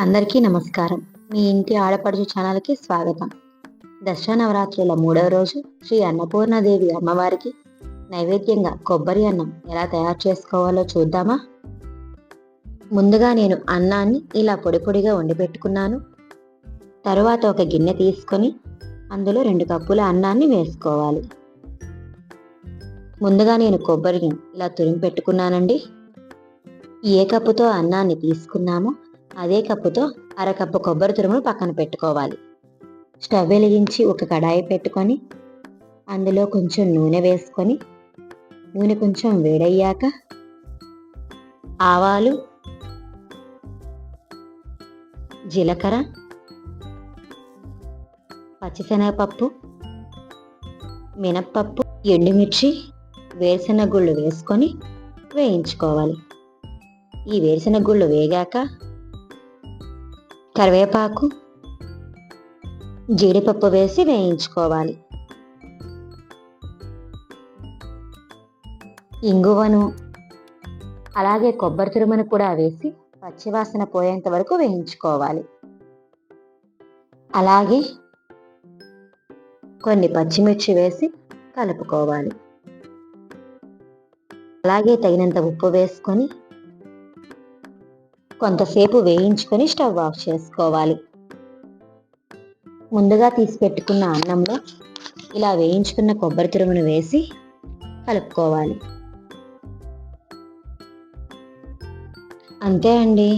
అందరికీ నమస్కారం. మీ ఇంటి ఆడపడుచు ఛానల్కి స్వాగతం. దసరా నవరాత్రుల 3వ రోజు శ్రీ అన్నపూర్ణాదేవి అమ్మవారికి నైవేద్యంగా కొబ్బరి అన్నం ఎలా తయారు చేసుకోవాలో చూద్దామా? ముందుగా నేను అన్నాన్ని ఇలా పొడి పొడిగా వండి పెట్టుకున్నాను. తరువాత ఒక గిన్నె తీసుకొని అందులో 2 కప్పుల అన్నాన్ని వేసుకోవాలి. ముందుగా నేను కొబ్బరిని ఇలా తురిమి పెట్టుకున్నానండి. ఏ కప్పుతో అన్నాన్ని తీసుకున్నామో అదే కప్పుతో అరకప్పు కొబ్బరి తురుమును పక్కన పెట్టుకోవాలి. స్టవ్ వెలిగించి ఒక కడాయి పెట్టుకొని అందులో కొంచెం నూనె వేసుకొని నూనె కొంచెం వేడయ్యాక ఆవాలు, జీలకర్ర, పచ్చిశనగపప్పు, మినప్పప్పు, ఎండుమిర్చి, వేరుశనగ గుళ్ళు వేసుకొని వేయించుకోవాలి. ఈ వేరుశనగ గుళ్ళు వేగాక కరివేపాకు, జీడిపప్పు వేసి వేయించుకోవాలి. ఇంగువను అలాగే కొబ్బరి తురుమును కూడా వేసి పచ్చివాసన పోయేంత వరకు వేయించుకోవాలి. అలాగే కొన్ని పచ్చిమిర్చి వేసి కలుపుకోవాలి. అలాగే తగినంత ఉప్పు వేసుకొని కొంతసేపు వేయించుకొని స్టవ్ ఆఫ్ చేసుకోవాలి. ముందుగా తీసి పెట్టుకున్న అన్నంలో ఇలా వేయించుకున్న కొబ్బరి తురుమును వేసి కలుపుకోవాలి. అంతే అండి,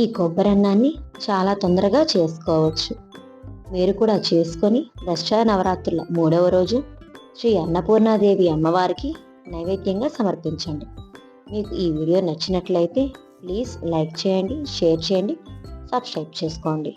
ఈ కొబ్బరి అన్నాన్ని చాలా తొందరగా చేసుకోవచ్చు. మీరు కూడా చేసుకొని దసరా నవరాత్రుల 3వ రోజు శ్రీ అన్నపూర్ణాదేవి అమ్మవారికి నైవేద్యంగా సమర్పించండి. మీకు ఈ వీడియో నచ్చినట్లయితే ప్లీజ్ లైక్ చేయండి, షేర్ చేయండి, సబ్స్క్రైబ్ చేసుకోండి.